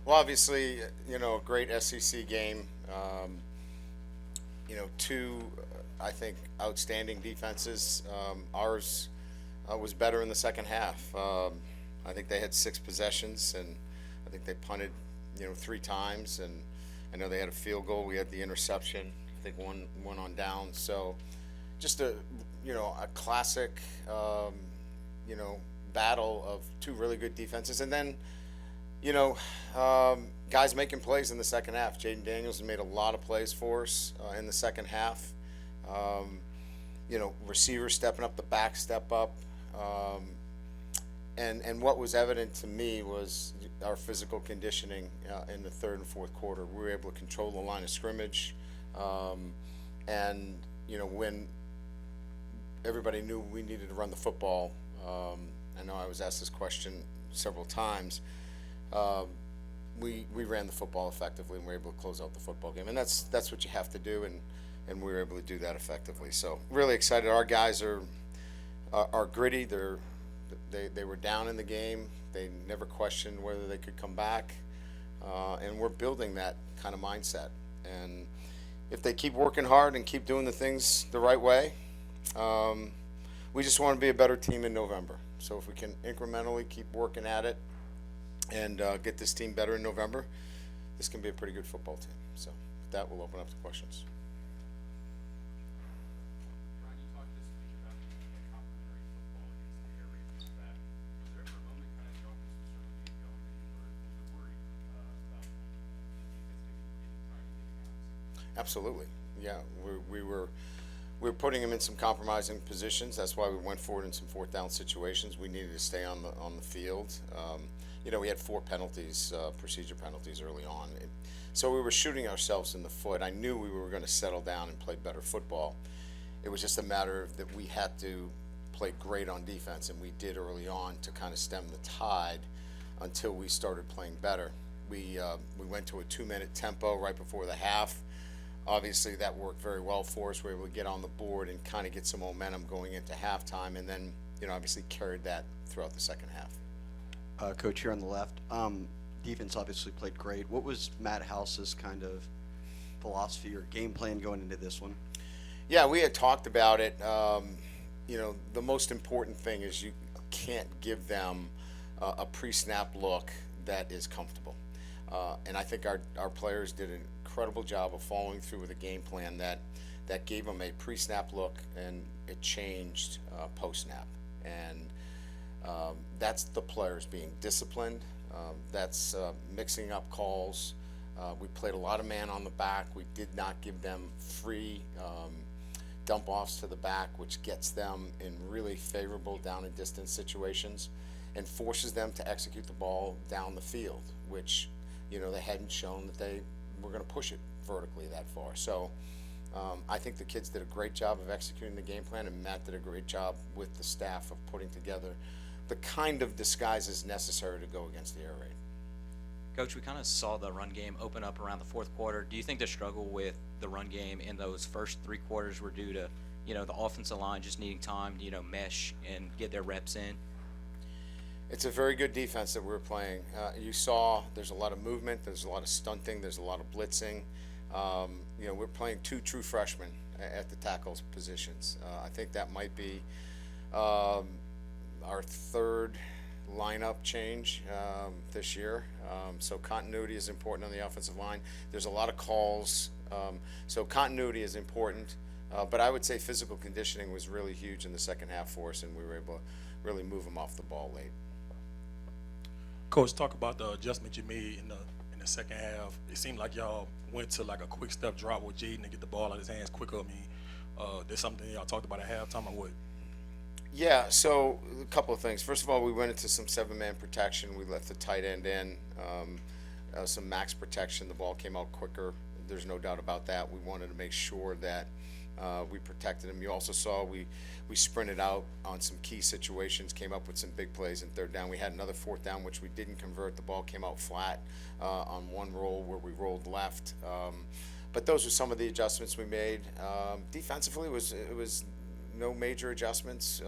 Well, obviously, a great SEC game. Two, I think, outstanding defenses. Ours was better in the second half. I think they had 6 possessions, and I think they punted, three times, and I know they had a field goal. We had the interception. I think one on down. So, just a classic, you know, battle of two really good defenses, and then you know, guys making plays in the second half. Jaden Daniels made a lot of plays for us in the second half. Um, Receivers stepping up, the back step up. Um, and what was evident to me was our physical conditioning in the third and fourth quarter. We were able to control the line of scrimmage. Um, and, when everybody knew we needed to run the football, I know I was asked this question several times. um, we ran the football effectively and we were able to close out the football game, and that's what you have to do, and we were able to do that effectively. So really excited. Our guys are gritty. They were down in the game. They never questioned whether they could come back, and we're building that kind of mindset. And if they keep working hard and keep doing the things the right way, um, we just want to be a better team in November. So if we can incrementally keep working at it and get this team better in November, this can be a pretty good football team. So with that, we'll open up to questions. Brian, you talked this week about the complementary football against the air raid this back. Was there ever a moment kind of in the offense was certainly getting going that you were a little bit worried about the defense maybe getting tired of getting outs? Absolutely. Yeah, we were putting him in some compromising positions. That's why we went forward in some fourth down situations. We needed to stay on the field. We had 4 penalties, procedure penalties early on. So we were shooting ourselves in the foot. I knew we were going to settle down and play better football. It was just a matter of that we had to play great on defense, and we did early on to kind of stem the tide until we started playing better. We went to a 2-minute tempo right before the half. Obviously, that worked very well for us. We were able to get on the board and kind of get some momentum going into halftime, and then, obviously carried that throughout the second half. Coach here on the left. Defense obviously played great. What was Matt House's kind of philosophy or game plan going into this one? Yeah, we had talked about it. The most important thing is you can't give them a pre-snap look that is comfortable. And I think our players did an incredible job of following through with a game plan that gave them a pre-snap look, and it changed post-snap. And that's the players being disciplined. That's mixing up calls. We played a lot of man on the back. We did not give them free dump offs to the back, which gets them in really favorable down and distance situations and forces them to execute the ball down the field, which they hadn't shown that they were going to push it vertically that far. So I think the kids did a great job of executing the game plan, and Matt did a great job with the staff of putting together the kind of disguises necessary to go against the air raid. Coach, we kind of saw the run game open up around the fourth quarter. Do you think the struggle with the run game in those first 3 quarters were due to, the offensive line just needing time to, mesh and get their reps in? It's a very good defense that we're playing. You saw there's a lot of movement, there's a lot of stunting, there's a lot of blitzing. We're playing 2 true freshmen at the tackles positions. I think that might be our third lineup change this year. So continuity is important on the offensive line. There's a lot of calls, so continuity is important. But I would say physical conditioning was really huge in the second half for us, and we were able to really move them off the ball late. Coach, talk about the adjustment you made in the second half. It seemed like y'all went to like a quick step drop with Jaden to get the ball out of his hands quicker. I mean, there's something y'all talked about at halftime or what? Yeah, so a couple of things. First of all, we went into some 7-man protection. We left the tight end in, some max protection. The ball came out quicker. There's no doubt about that. We wanted to make sure that we protected him. You also saw we sprinted out on some key situations, came up with some big plays in third down. We had another fourth down, which we didn't convert. The ball came out flat on one roll where we rolled left. But those were some of the adjustments we made. Defensively, it was no major adjustments.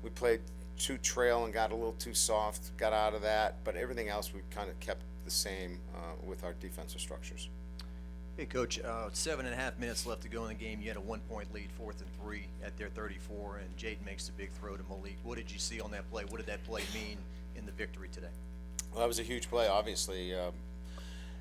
We played too trail and got a little too soft, got out of that. But everything else we kind of kept the same with our defensive structures. Hey, Coach, 7.5 minutes left to go in the game. You had a 1-point lead, 4th and 3 at their 34, and Jaden makes the big throw to Malik. What did you see on that play? What did that play mean in the victory today? Well, that was a huge play, obviously.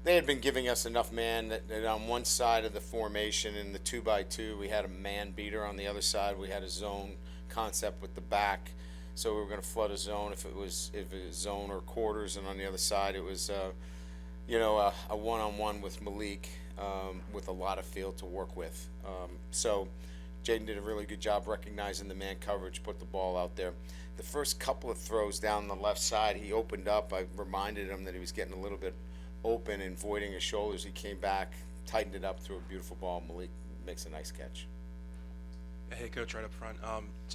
They had been giving us enough man that on one side of the formation in the 2x2, we had a man beater. On the other side, we had a zone concept with the back. So we were going to flood a zone if it was zone or quarters, and on the other side, it was a one-on-one with Malik with a lot of field to work with. So Jaden did a really good job recognizing the man coverage, put the ball out there. The first couple of throws down the left side, he opened up. I reminded him that he was getting a little bit open and voiding his shoulders. He came back, tightened it up, threw a beautiful ball. Malik makes a nice catch. Hey, Coach, right up front.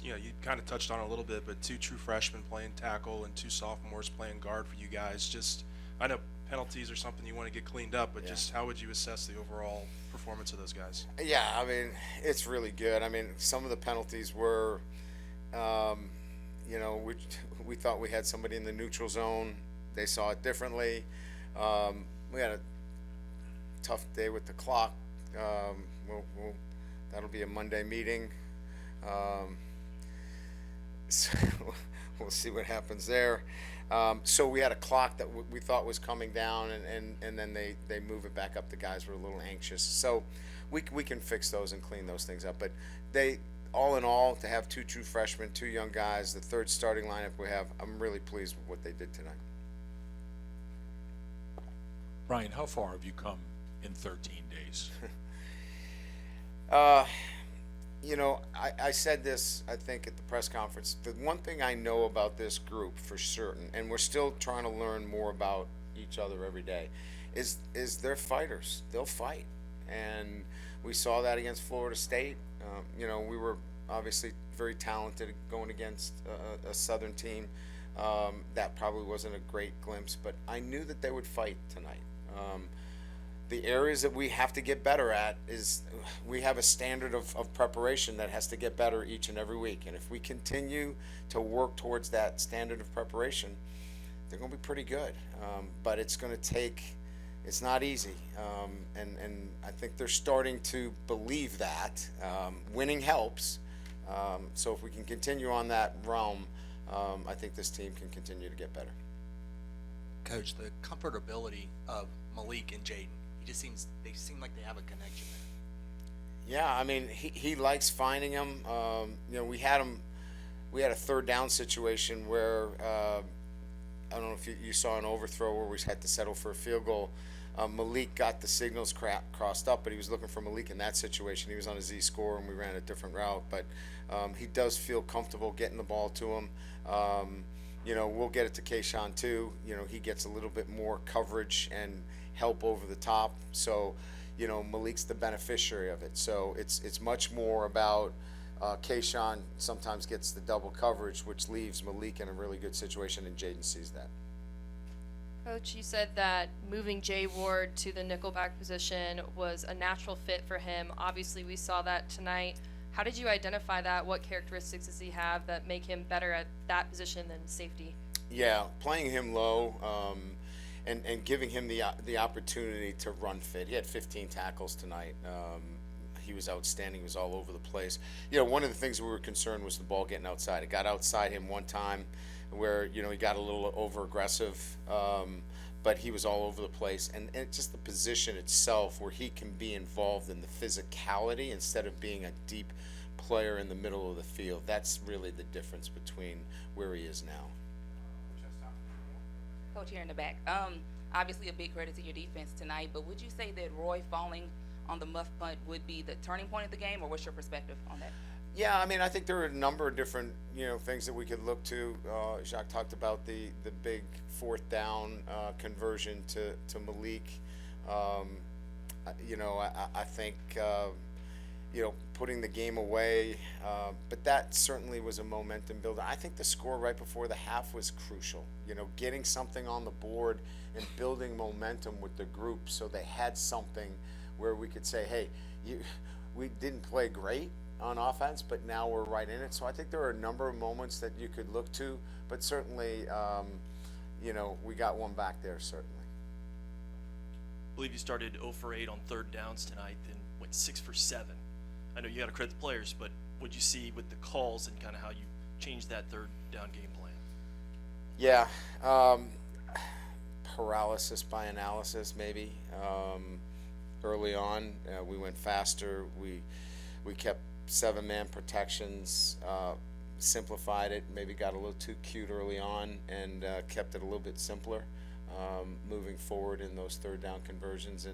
You kind of touched on it a little bit, but 2 true freshmen playing tackle and 2 sophomores playing guard for you guys. Just, I know penalties are something you want to get cleaned up, but just how would you assess the overall performance of those guys? Yeah, I mean, it's really good. I mean, some of the penalties were, we thought we had somebody in the neutral zone. They saw it differently. We had a tough day with the clock. That'll be a Monday meeting. So we'll see what happens there. So we had a clock that we thought was coming down, and then they move it back up. The guys were a little anxious. So we can fix those and clean those things up. But all in all, to have 2 true freshmen, 2 young guys, the 3rd starting lineup we have, I'm really pleased with what they did tonight. Brian, how far have you come in 13 days? I said this, I think, at the press conference. The one thing I know about this group for certain, and we're still trying to learn more about each other every day, is they're fighters. They'll fight. And we saw that against Florida State. We were obviously very talented going against a Southern team. That probably wasn't a great glimpse, but I knew that they would fight tonight. The areas that we have to get better at is we have a standard of preparation that has to get better each and every week. And if we continue to work towards that standard of preparation, they're going to be pretty good. But it's going to take, it's not easy. And I think they're starting to believe that. Winning helps. So if we can continue on that realm, I think this team can continue to get better. Coach, the comfortability of Malik and Jaden, they seem like they have a connection there. Yeah, I mean, he likes finding them. We had a 3rd down situation where I don't know if you saw an overthrow where we had to settle for a field goal. Malik got the signals crossed up, but he was looking for Malik in that situation. He was on a Z score, and we ran a different route. But he does feel comfortable getting the ball to him. We'll get it to Kayshawn too. He gets a little bit more coverage and help over the top. So, Malik's the beneficiary of it. So it's much more about Kayshawn sometimes gets the double coverage, which leaves Malik in a really good situation, and Jaden sees that. Coach, you said that moving Jay Ward to the nickelback position was a natural fit for him. Obviously, we saw that tonight. How did you identify that? What characteristics does he have that make him better at that position than safety? Yeah, playing him low and giving him the opportunity to run fit. He had 15 tackles tonight. He was outstanding. He was all over the place. One of the things we were concerned was the ball getting outside. It got outside him one time where, he got a little over-aggressive, but he was all over the place. And it's just the position itself where he can be involved in the physicality instead of being a deep player in the middle of the field. That's really the difference between where he is now. Coach here in the back. Obviously a big credit to your defense tonight, but would you say that Roy falling on the muff punt would be the turning point of the game, or what's your perspective on that? Yeah, I mean, I think there are a number of different, things that we could look to. Jacques talked about the big 4th down conversion to Malik. I think, putting the game away, but that certainly was a momentum builder. I think the score right before the half was crucial. Getting something on the board and building momentum with the group so they had something where we could say, hey, we didn't play great on offense, but now we're right in it. So I think there are a number of moments that you could look to, but certainly, we got one back there, certainly. believe you started 0 for 8 on third downs tonight, then went 6 for 7. I know you got to credit the players, but what'd you see with the calls and kind of how you changed that third down game plan? Yeah, paralysis by analysis, maybe. Early on, we went faster. We kept 7-man protections, simplified it, maybe got a little too cute early on, and kept it a little bit simpler, moving forward in those third down conversions,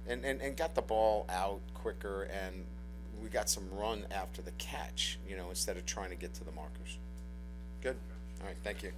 and got the ball out quicker, and we got some run after the catch, instead of trying to get to the markers. Good. All right, thank you.